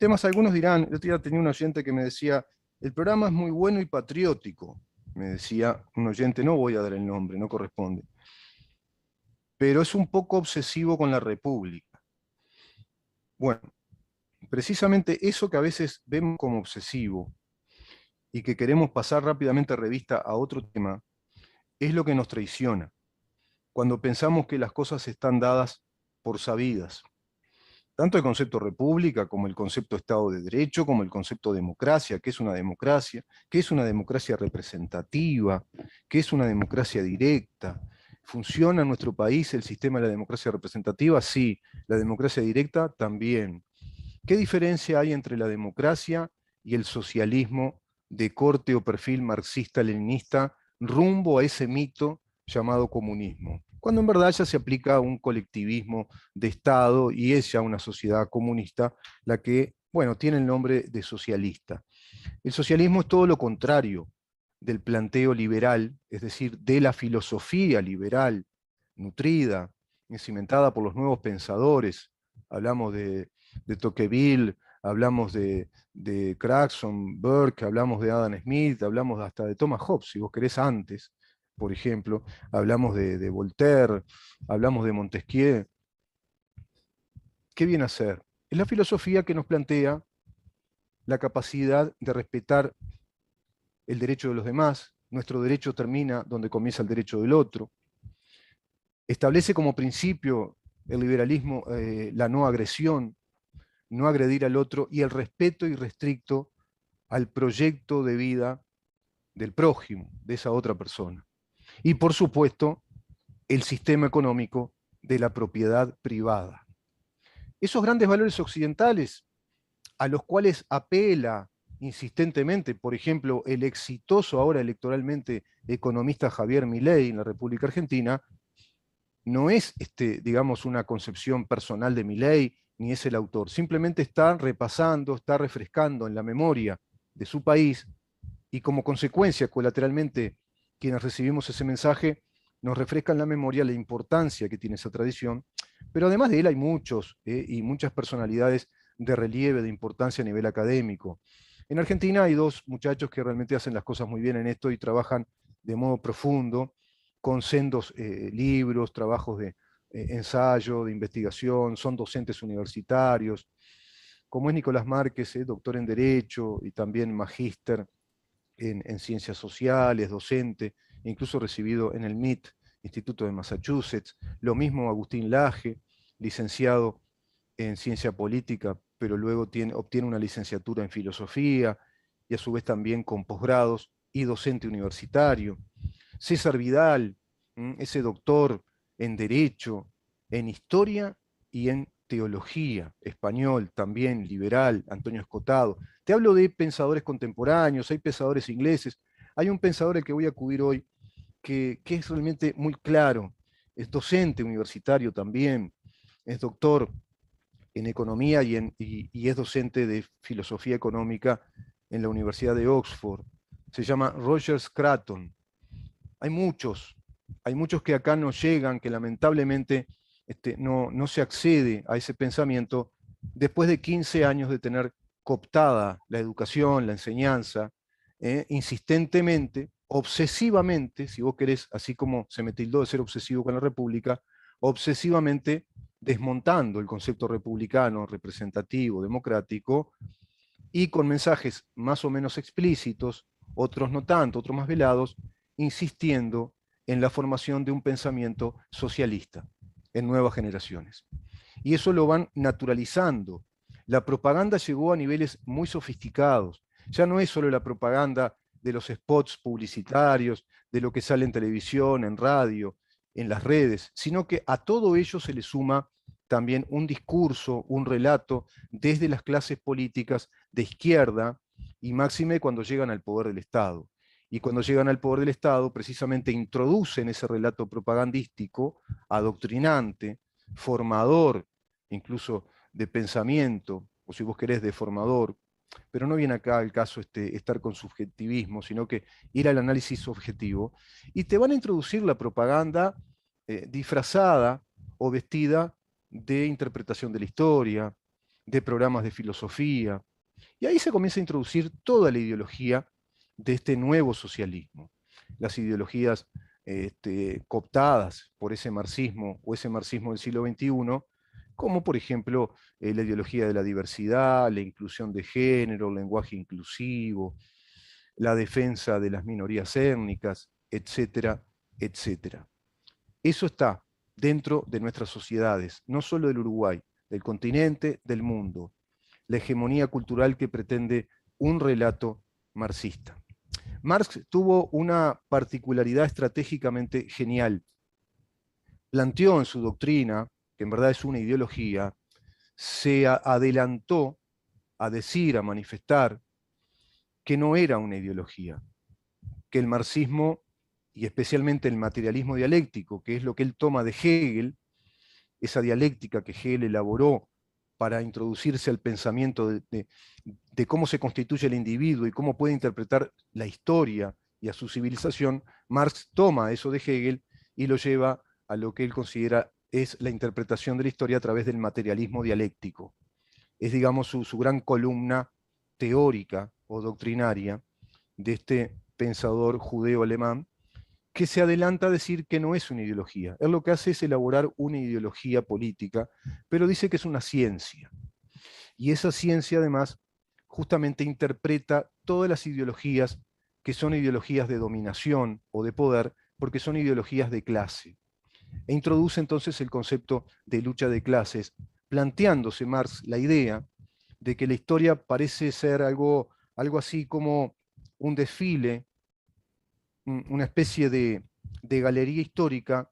Temas, algunos dirán, el otro día tenía un oyente que me decía, el programa es muy bueno y patriótico, me decía un oyente, no voy a dar el nombre, no corresponde, pero es un poco obsesivo con la República. Bueno, precisamente eso que a veces vemos como obsesivo y que queremos pasar rápidamente revista a otro tema, es lo que nos traiciona, cuando pensamos que las cosas están dadas por sabidas. Tanto el concepto república como el concepto Estado de Derecho, como el concepto democracia, qué es una democracia representativa, qué es una democracia directa. ¿Funciona en nuestro país el sistema de la democracia representativa? Sí. ¿La democracia directa? También. ¿Qué diferencia hay entre la democracia y el socialismo de corte o perfil marxista-leninista rumbo a ese mito llamado comunismo? Cuando en verdad ya se aplica un colectivismo de Estado y es ya una sociedad comunista la que, bueno, tiene el nombre de socialista. El socialismo es todo lo contrario del planteo liberal, es decir, de la filosofía liberal, nutrida, cimentada por los nuevos pensadores. Hablamos de Tocqueville, hablamos de Clarkson, Burke, hablamos de Adam Smith, hablamos hasta de Thomas Hobbes, si vos querés antes, por ejemplo, hablamos de Voltaire, hablamos de Montesquieu. ¿Qué viene a ser? Es la filosofía que nos plantea la capacidad de respetar el derecho de los demás, nuestro derecho termina donde comienza el derecho del otro. Establece como principio el liberalismo la no agresión, no agredir al otro y el respeto irrestricto al proyecto de vida del prójimo, de esa otra persona. Y por supuesto, el sistema económico de la propiedad privada. Esos grandes valores occidentales a los cuales apela insistentemente, por ejemplo, el exitoso ahora electoralmente economista Javier Milei en la República Argentina, no es, digamos, una concepción personal de Milei, ni es el autor, simplemente está repasando, está refrescando en la memoria de su país y como consecuencia, colateralmente, quienes recibimos ese mensaje, nos refrescan la memoria la importancia que tiene esa tradición, pero además de él hay muchos y muchas personalidades de relieve, de importancia a nivel académico. En Argentina hay dos muchachos que realmente hacen las cosas muy bien en esto y trabajan de modo profundo, con sendos libros, trabajos de ensayo, de investigación, son docentes universitarios, como es Nicolás Márquez, doctor en Derecho y también magíster en Ciencias Sociales, docente, incluso recibido en el MIT, Instituto de Massachusetts. Lo mismo Agustín Laje, licenciado en Ciencia Política, pero luego obtiene una licenciatura en Filosofía y a su vez también con posgrados y docente universitario. César Vidal, ese doctor en Derecho, en Historia y en Teología, español, también liberal, Antonio Escotado. Te hablo de pensadores contemporáneos, hay pensadores ingleses, hay un pensador al que voy a acudir hoy que es realmente muy claro, es docente universitario también, es doctor en economía y es docente de filosofía económica en la Universidad de Oxford. Se llama Roger Scruton. Hay muchos, hay muchos que acá no llegan, que lamentablemente no se accede a ese pensamiento después de 15 años de tener cooptada la educación, la enseñanza, insistentemente, obsesivamente, si vos querés, así como se me tildó de ser obsesivo con la República, obsesivamente desmontando el concepto republicano, representativo, democrático, y con mensajes más o menos explícitos, otros no tanto, otros más velados, insistiendo en la formación de un pensamiento socialista en nuevas generaciones. Y eso lo van naturalizando. La propaganda llegó a niveles muy sofisticados. Ya no es solo la propaganda de los spots publicitarios, de lo que sale en televisión, en radio, en las redes, sino que a todo ello se le suma también un discurso, un relato desde las clases políticas de izquierda y máxime cuando llegan al poder del Estado. Y cuando llegan al poder del Estado, precisamente introducen ese relato propagandístico, adoctrinante, formador, incluso de pensamiento, o si vos querés, de formador, pero no viene acá el caso estar con subjetivismo, sino que ir al análisis objetivo, y te van a introducir la propaganda disfrazada o vestida de interpretación de la historia, de programas de filosofía, y ahí se comienza a introducir toda la ideología de este nuevo socialismo. Las ideologías cooptadas por ese marxismo o ese marxismo del siglo XXI, como por ejemplo la ideología de la diversidad, la inclusión de género, el lenguaje inclusivo, la defensa de las minorías étnicas, etcétera, etcétera. Eso está dentro de nuestras sociedades, no solo del Uruguay, del continente, del mundo. La hegemonía cultural que pretende un relato marxista. Marx tuvo una particularidad estratégicamente genial. Planteó en su doctrina, que en verdad es una ideología, se adelantó a decir, a manifestar, que no era una ideología, que el marxismo, y especialmente el materialismo dialéctico, que es lo que él toma de Hegel, esa dialéctica que Hegel elaboró para introducirse al pensamiento de cómo se constituye el individuo y cómo puede interpretar la historia y a su civilización, Marx toma eso de Hegel y lo lleva a lo que él considera es la interpretación de la historia a través del materialismo dialéctico. Es, digamos, su gran columna teórica o doctrinaria de este pensador judeo-alemán, que se adelanta a decir que no es una ideología. Él lo que hace es elaborar una ideología política, pero dice que es una ciencia. Y esa ciencia, además, justamente interpreta todas las ideologías que son ideologías de dominación o de poder, porque son ideologías de clase. E introduce entonces el concepto de lucha de clases, planteándose Marx la idea de que la historia parece ser algo así como un desfile, una especie de galería histórica,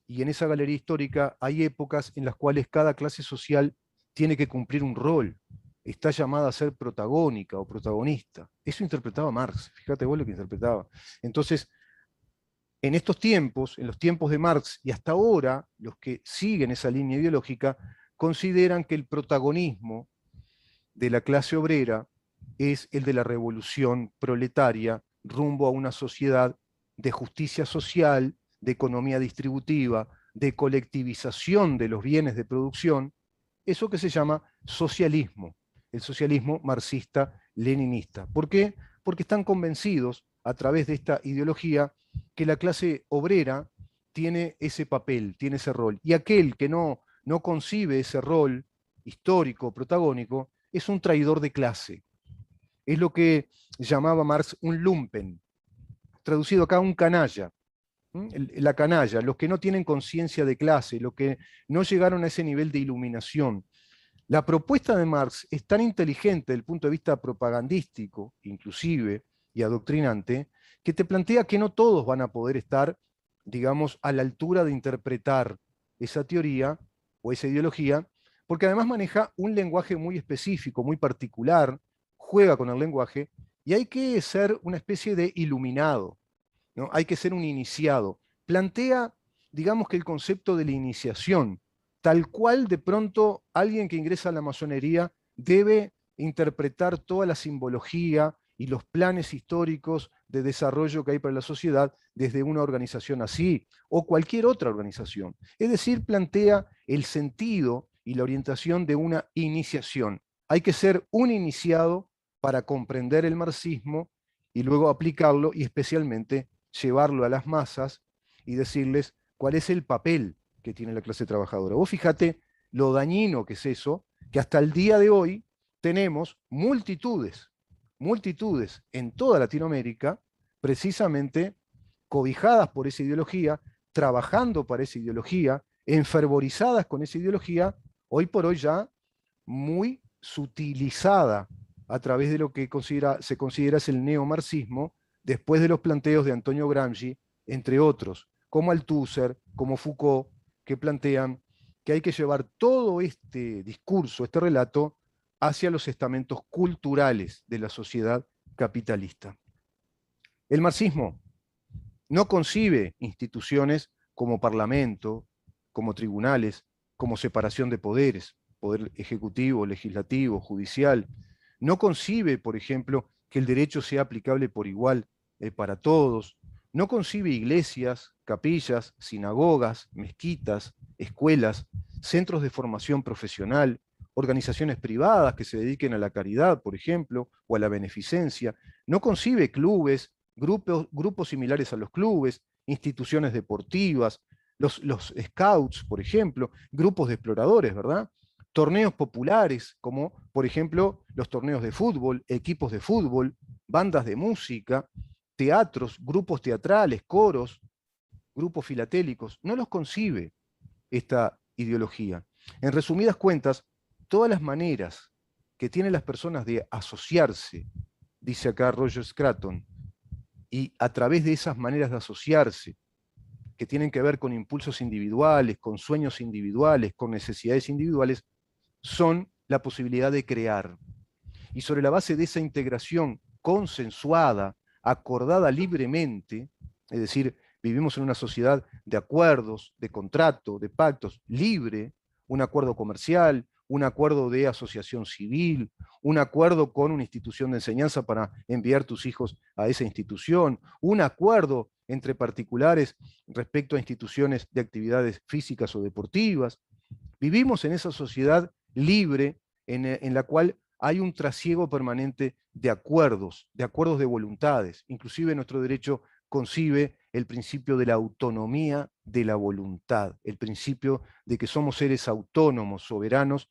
y en esa galería histórica hay épocas en las cuales cada clase social tiene que cumplir un rol, está llamada a ser protagónica o protagonista. Eso interpretaba Marx, fíjate vos lo que interpretaba. Entonces, en estos tiempos, en los tiempos de Marx y hasta ahora, los que siguen esa línea ideológica consideran que el protagonismo de la clase obrera es el de la revolución proletaria rumbo a una sociedad de justicia social, de economía distributiva, de colectivización de los bienes de producción, eso que se llama socialismo, el socialismo marxista-leninista. ¿Por qué? Porque están convencidos, a través de esta ideología, que la clase obrera tiene ese papel, tiene ese rol, y aquel que no concibe ese rol histórico, protagónico, es un traidor de clase. Es lo que llamaba Marx un lumpen, traducido acá un canalla. La canalla, los que no tienen conciencia de clase, los que no llegaron a ese nivel de iluminación. La propuesta de Marx es tan inteligente desde el punto de vista propagandístico, inclusive, y adoctrinante, que te plantea que no todos van a poder estar, digamos, a la altura de interpretar esa teoría o esa ideología, porque además maneja un lenguaje muy específico, muy particular, juega con el lenguaje, y hay que ser una especie de iluminado, ¿no? Hay que ser un iniciado. Plantea, digamos que el concepto de la iniciación, tal cual de pronto alguien que ingresa a la masonería debe interpretar toda la simbología y los planes históricos de desarrollo que hay para la sociedad desde una organización así o cualquier otra organización. Es decir, plantea el sentido y la orientación de una iniciación. Hay que ser un iniciado para comprender el marxismo y luego aplicarlo y especialmente llevarlo a las masas y decirles cuál es el papel que tiene la clase trabajadora. Vos fíjate lo dañino que es eso, que hasta el día de hoy tenemos multitudes en toda Latinoamérica, precisamente cobijadas por esa ideología, trabajando para esa ideología, enfervorizadas con esa ideología, hoy por hoy ya muy sutilizada a través de lo que se considera es el neomarxismo, después de los planteos de Antonio Gramsci, entre otros, como Althusser, como Foucault, que plantean que hay que llevar todo este discurso, este relato, hacia los estamentos culturales de la sociedad capitalista. El marxismo no concibe instituciones como parlamento, como tribunales, como separación de poderes, poder ejecutivo, legislativo, judicial. No concibe, por ejemplo, que el derecho sea aplicable por igual para todos. No concibe iglesias, capillas, sinagogas, mezquitas, escuelas, centros de formación profesional, organizaciones privadas que se dediquen a la caridad, por ejemplo, o a la beneficencia. No concibe clubes, grupos similares a los clubes, instituciones deportivas, los scouts, por ejemplo, grupos de exploradores, ¿verdad? Torneos populares, como por ejemplo los torneos de fútbol, equipos de fútbol, bandas de música, teatros, grupos teatrales, coros, grupos filatélicos. No los concibe esta ideología. En resumidas cuentas, todas las maneras que tienen las personas de asociarse, dice acá Roger Scruton, y a través de esas maneras de asociarse, que tienen que ver con impulsos individuales, con sueños individuales, con necesidades individuales, son la posibilidad de crear. Y sobre la base de esa integración consensuada, acordada libremente, es decir, vivimos en una sociedad de acuerdos, de contrato, de pactos, libre, un acuerdo comercial, un acuerdo de asociación civil, un acuerdo con una institución de enseñanza para enviar tus hijos a esa institución, un acuerdo entre particulares respecto a instituciones de actividades físicas o deportivas. Vivimos en esa sociedad libre en la cual hay un trasiego permanente de acuerdos de voluntades. Inclusive nuestro derecho concibe el principio de la autonomía de la voluntad, el principio de que somos seres autónomos, soberanos,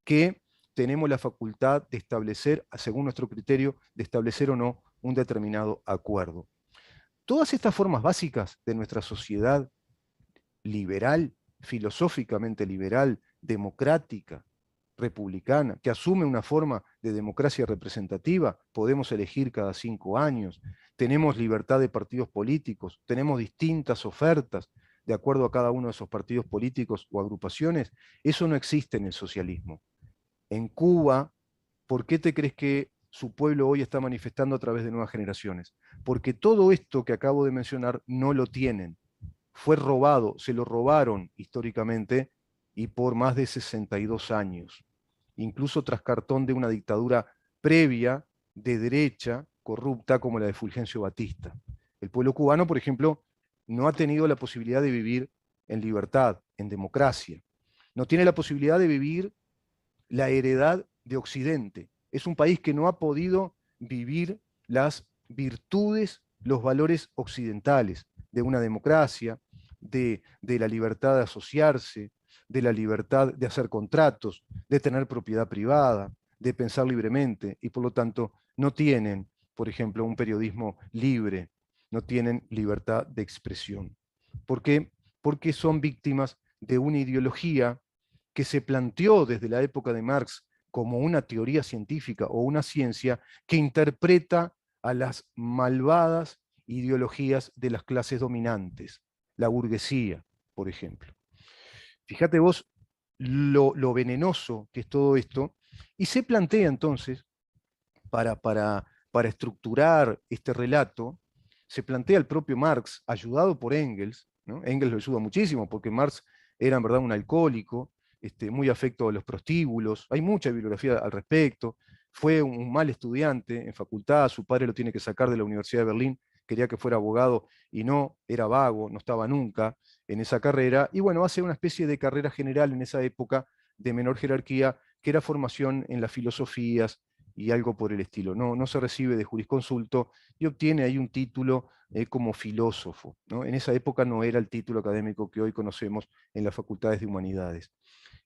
que tenemos la facultad de establecer, según nuestro criterio, de establecer o no un determinado acuerdo. Todas estas formas básicas de nuestra sociedad liberal, filosóficamente liberal, democrática, republicana, que asume una forma de democracia representativa, podemos elegir cada 5 años, tenemos libertad de partidos políticos, tenemos distintas ofertas de acuerdo a cada uno de esos partidos políticos o agrupaciones, eso no existe en el socialismo. En Cuba, ¿por qué te crees que su pueblo hoy está manifestando a través de nuevas generaciones? Porque todo esto que acabo de mencionar no lo tienen. Fue robado, se lo robaron históricamente y por más de 62 años, incluso tras cartón de una dictadura previa de derecha corrupta como la de Fulgencio Batista. El pueblo cubano, por ejemplo, no ha tenido la posibilidad de vivir en libertad, en democracia. No tiene la posibilidad de vivir la heredad de Occidente. Es un país que no ha podido vivir las virtudes, los valores occidentales de una democracia, de la libertad de asociarse, de la libertad de hacer contratos, de tener propiedad privada, de pensar libremente, y por lo tanto no tienen, por ejemplo, un periodismo libre, no tienen libertad de expresión. ¿Por qué? Porque son víctimas de una ideología que se planteó desde la época de Marx como una teoría científica o una ciencia que interpreta a las malvadas ideologías de las clases dominantes, la burguesía, por ejemplo. Fíjate vos lo venenoso que es todo esto, y se plantea entonces, para estructurar este relato, se plantea el propio Marx, ayudado por Engels, ¿no? Engels lo ayuda muchísimo, porque Marx era en verdad un alcohólico, muy afecto a los prostíbulos, hay mucha bibliografía al respecto, fue un mal estudiante en facultad, su padre lo tiene que sacar de la Universidad de Berlín, quería que fuera abogado y no, era vago, no estaba nunca en esa carrera, y bueno, hace una especie de carrera general en esa época de menor jerarquía, que era formación en las filosofías y algo por el estilo. No se recibe de jurisconsulto y obtiene ahí un título como filósofo, ¿no? En esa época no era el título académico que hoy conocemos en las facultades de humanidades.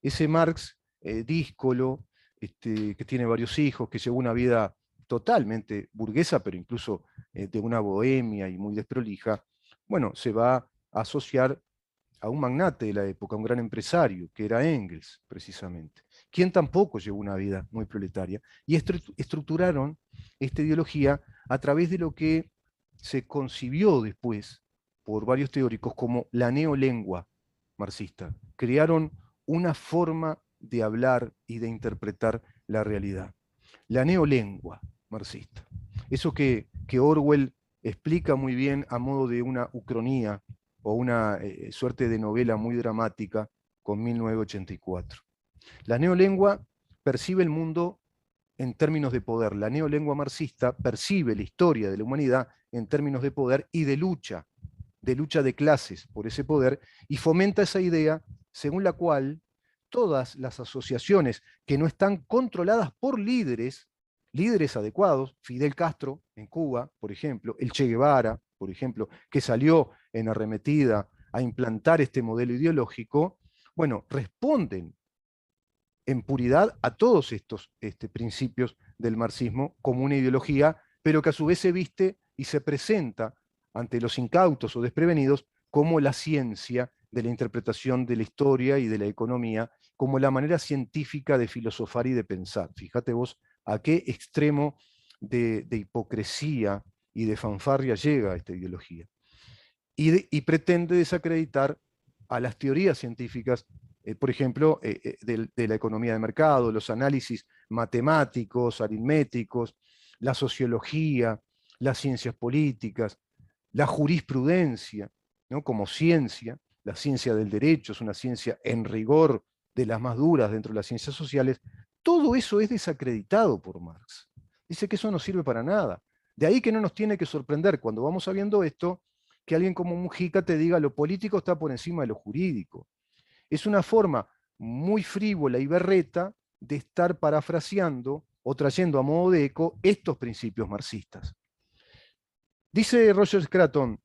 Ese Marx, díscolo, que tiene varios hijos, que llevó una vida totalmente burguesa, pero incluso de una bohemia y muy desprolija, bueno, se va a asociar a un magnate de la época, un gran empresario, que era Engels, precisamente, quien tampoco llevó una vida muy proletaria, y estructuraron esta ideología a través de lo que se concibió después por varios teóricos como la neolengua marxista. Crearon una forma de hablar y de interpretar la realidad. La neolengua marxista. Eso que Orwell explica muy bien a modo de una ucronía o una suerte de novela muy dramática con 1984. La neolengua percibe el mundo en términos de poder. La neolengua marxista percibe la historia de la humanidad en términos de poder y de lucha de clases por ese poder, y fomenta esa idea según la cual todas las asociaciones que no están controladas por líderes adecuados, Fidel Castro en Cuba, por ejemplo, el Che Guevara, por ejemplo, que salió en arremetida a implantar este modelo ideológico, bueno, responden en puridad a todos estos principios del marxismo como una ideología, pero que a su vez se viste y se presenta ante los incautos o desprevenidos como la ciencia de la interpretación de la historia y de la economía, como la manera científica de filosofar y de pensar. Fíjate vos a qué extremo de hipocresía y de fanfarria llega esta ideología. Y pretende desacreditar a las teorías científicas, por ejemplo, de la economía de mercado, los análisis matemáticos, aritméticos, la sociología, las ciencias políticas, la jurisprudencia, ¿no? Como ciencia. La ciencia del derecho es una ciencia en rigor de las más duras dentro de las ciencias sociales. Todo eso es desacreditado por Marx. Dice que eso no sirve para nada. De ahí que no nos tiene que sorprender cuando vamos sabiendo esto, que alguien como Mujica te diga lo político está por encima de lo jurídico. Es una forma muy frívola y berreta de estar parafraseando o trayendo a modo de eco estos principios marxistas. Dice Roger Scruton,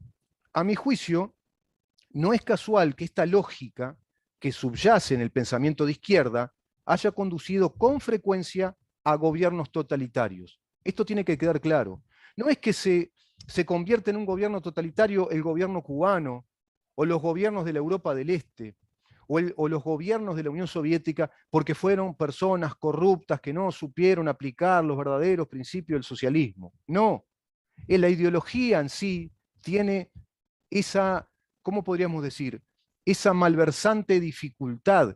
a mi juicio, no es casual que esta lógica que subyace en el pensamiento de izquierda haya conducido con frecuencia a gobiernos totalitarios. Esto tiene que quedar claro. No es que se convierte en un gobierno totalitario el gobierno cubano, o los gobiernos de la Europa del Este, o los gobiernos de la Unión Soviética, porque fueron personas corruptas que no supieron aplicar los verdaderos principios del socialismo. No, la ideología en sí tiene esa, ¿cómo podríamos decir? Esa malversante dificultad.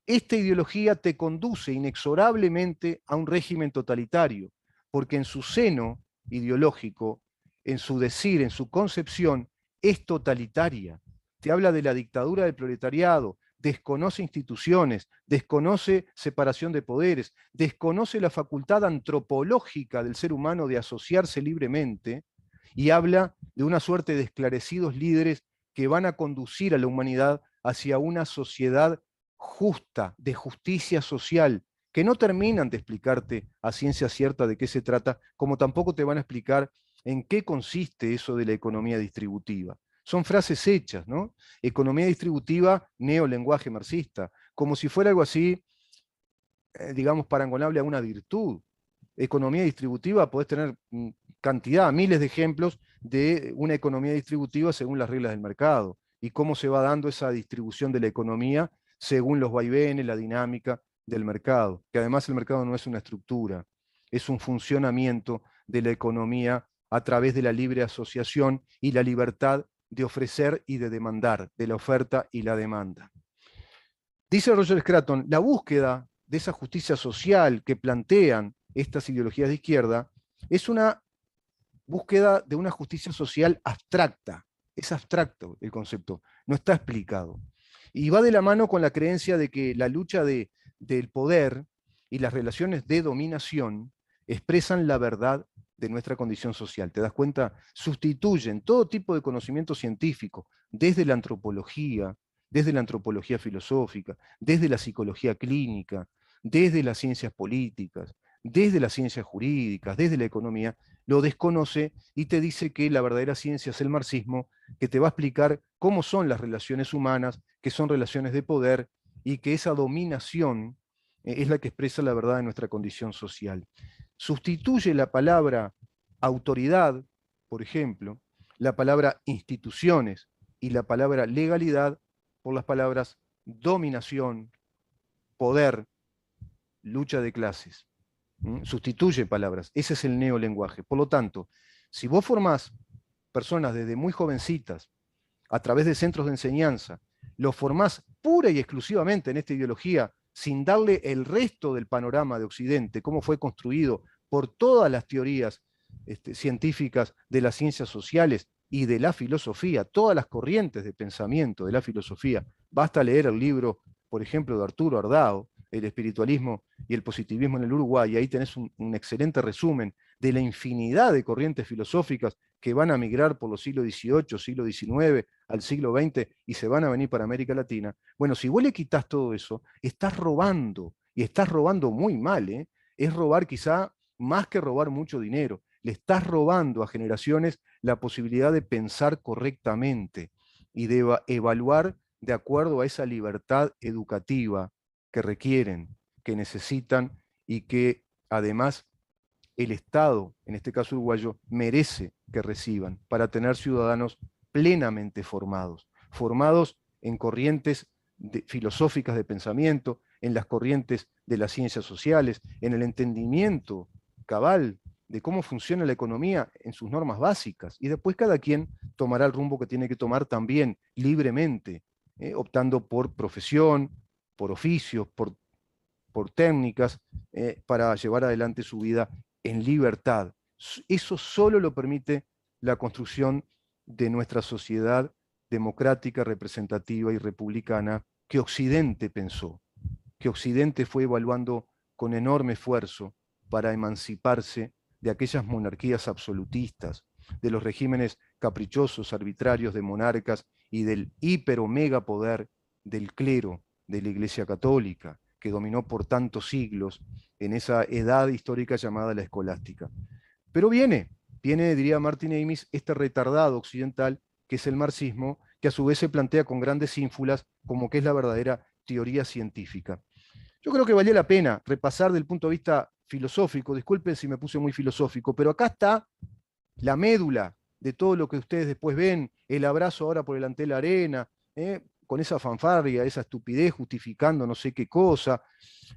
Esta ideología te conduce inexorablemente a un régimen totalitario, porque en su seno ideológico, en su decir, en su concepción, es totalitaria. Te habla de la dictadura del proletariado, desconoce instituciones, desconoce separación de poderes, desconoce la facultad antropológica del ser humano de asociarse libremente, y habla de una suerte de esclarecidos líderes que van a conducir a la humanidad hacia una sociedad justa, de justicia social, que no terminan de explicarte a ciencia cierta de qué se trata, como tampoco te van a explicar en qué consiste eso de la economía distributiva. Son frases hechas, ¿no? Economía distributiva, neolenguaje marxista, como si fuera algo así, digamos, parangonable a una virtud. Economía distributiva, podés tener cantidad, miles de ejemplos de una economía distributiva según las reglas del mercado y cómo se va dando esa distribución de la economía según los vaivenes, la dinámica del mercado, que además el mercado no es una estructura, es un funcionamiento de la economía a través de la libre asociación y la libertad de ofrecer y de demandar, de la oferta y la demanda. Dice Roger Scruton, la búsqueda de esa justicia social que plantean estas ideologías de izquierda es una búsqueda de una justicia social abstracta. Es abstracto el concepto, no está explicado. Y va de la mano con la creencia de que la lucha del poder y las relaciones de dominación expresan la verdad de nuestra condición social. ¿Te das cuenta? Sustituyen todo tipo de conocimiento científico, desde la antropología filosófica, desde la psicología clínica, desde las ciencias políticas, desde las ciencias jurídicas, desde la economía, lo desconoce y te dice que la verdadera ciencia es el marxismo, que te va a explicar cómo son las relaciones humanas, que son relaciones de poder y que esa dominación es la que expresa la verdad de nuestra condición social. Sustituye la palabra autoridad, por ejemplo, la palabra instituciones y la palabra legalidad por las palabras dominación, poder, lucha de clases. Sustituye palabras. Ese es el neolenguaje. Por lo tanto, si vos formás personas desde muy jovencitas a través de centros de enseñanza, los formás pura y exclusivamente en esta ideología, sin darle el resto del panorama de Occidente, cómo fue construido por todas las teorías científicas de las ciencias sociales y de la filosofía, todas las corrientes de pensamiento de la filosofía. Basta leer el libro, por ejemplo, de Arturo Ardao, El espiritualismo y el positivismo en el Uruguay, y ahí tenés un excelente resumen de la infinidad de corrientes filosóficas que van a migrar por los siglos XVIII, siglo XIX, al siglo XX y se van a venir para América Latina. Bueno, si vos le quitas todo eso, estás robando, y estás robando muy mal, ¿eh? Es robar quizá más que robar mucho dinero. Le estás robando a generaciones la posibilidad de pensar correctamente y de evaluar de acuerdo a esa libertad educativa que requieren, que necesitan y que además el Estado, en este caso uruguayo, merece que reciban para tener ciudadanos plenamente formados, formados en corrientes filosóficas de pensamiento, en las corrientes de las ciencias sociales, en el entendimiento cabal de cómo funciona la economía en sus normas básicas. Y después cada quien tomará el rumbo que tiene que tomar también libremente, optando por profesión, por oficios, por técnicas, para llevar adelante su vida en libertad. Eso solo lo permite la construcción de nuestra sociedad democrática, representativa y republicana que Occidente pensó, que Occidente fue evaluando con enorme esfuerzo para emanciparse de aquellas monarquías absolutistas, de los regímenes caprichosos, arbitrarios de monarcas y del hiper o mega poder del clero de la Iglesia Católica, que dominó por tantos siglos en esa edad histórica llamada la escolástica. Pero viene, diría Martin Amis, este retardado occidental, que es el marxismo, que a su vez se plantea con grandes ínfulas como que es la verdadera teoría científica. Yo creo que valía la pena repasar del punto de vista filosófico, disculpen si me puse muy filosófico, pero acá está la médula de todo lo que ustedes después ven, el abrazo ahora por delante de la arena, con esa fanfarria, esa estupidez justificando no sé qué cosa,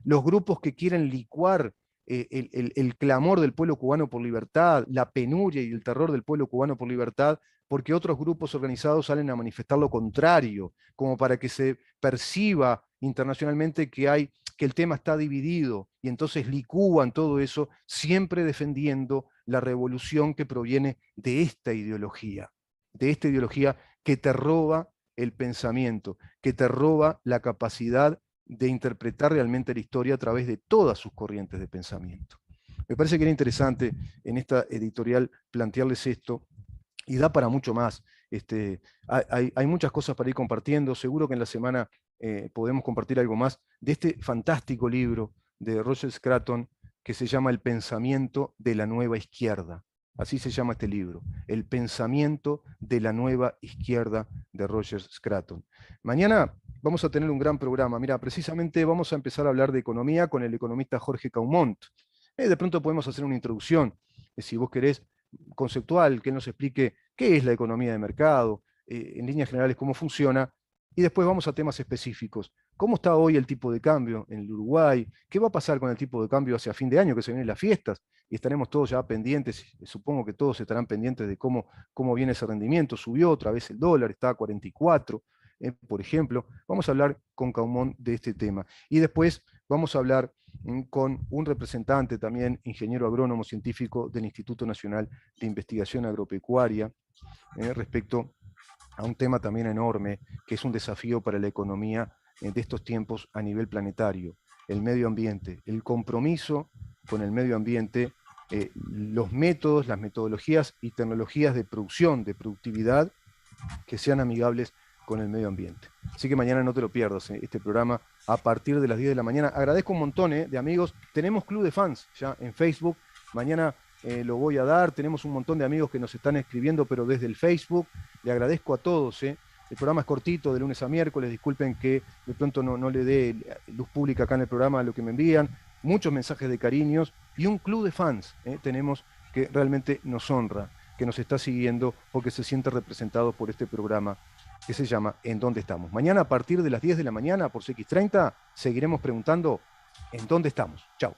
los grupos que quieren licuar el clamor del pueblo cubano por libertad, la penuria y el terror del pueblo cubano por libertad, porque otros grupos organizados salen a manifestar lo contrario, como para que se perciba internacionalmente que el tema está dividido, y entonces licúan todo eso, siempre defendiendo la revolución que proviene de esta ideología que te roba el pensamiento, que te roba la capacidad de interpretar realmente la historia a través de todas sus corrientes de pensamiento. Me parece que era interesante en esta editorial plantearles esto, y da para mucho más. Hay muchas cosas para ir compartiendo, seguro que en la semana podemos compartir algo más de este fantástico libro de Roger Scruton que se llama El pensamiento de la nueva izquierda. Así se llama este libro, El pensamiento de la nueva izquierda de Roger Scruton. Mañana vamos a tener un gran programa. Mira, precisamente vamos a empezar a hablar de economía con el economista Jorge Caumont. De pronto podemos hacer una introducción, si vos querés, conceptual, que él nos explique qué es la economía de mercado, en líneas generales cómo funciona, y después vamos a temas específicos. ¿Cómo está hoy el tipo de cambio en el Uruguay? ¿Qué va a pasar con el tipo de cambio hacia fin de año, que se vienen las fiestas? Y estaremos todos ya pendientes, supongo que todos estarán pendientes de cómo viene ese rendimiento. Subió otra vez el dólar, está a 44, por ejemplo. Vamos a hablar con Caumont de este tema. Y después vamos a hablar con un representante también, ingeniero agrónomo científico del Instituto Nacional de Investigación Agropecuaria, respecto a un tema también enorme, que es un desafío para la economía de estos tiempos a nivel planetario, el medio ambiente, el compromiso con el medio ambiente, los métodos, las metodologías y tecnologías de producción, de productividad, que sean amigables con el medio ambiente. Así que mañana no te lo pierdas, este programa a partir de las 10 de la mañana. Agradezco un montón de amigos. Tenemos Club de Fans ya en Facebook. Mañana lo voy a dar. Tenemos un montón de amigos que nos están escribiendo, pero desde el Facebook. Le agradezco a todos. El programa es cortito, de lunes a miércoles. Disculpen que de pronto no le dé luz pública acá en el programa a lo que me envían. Muchos mensajes de cariños y un club de fans tenemos que realmente nos honra, que nos está siguiendo porque se siente representado por este programa que se llama ¿En dónde estamos? Mañana a partir de las 10 de la mañana por CX30 seguiremos preguntando ¿en dónde estamos? Chau.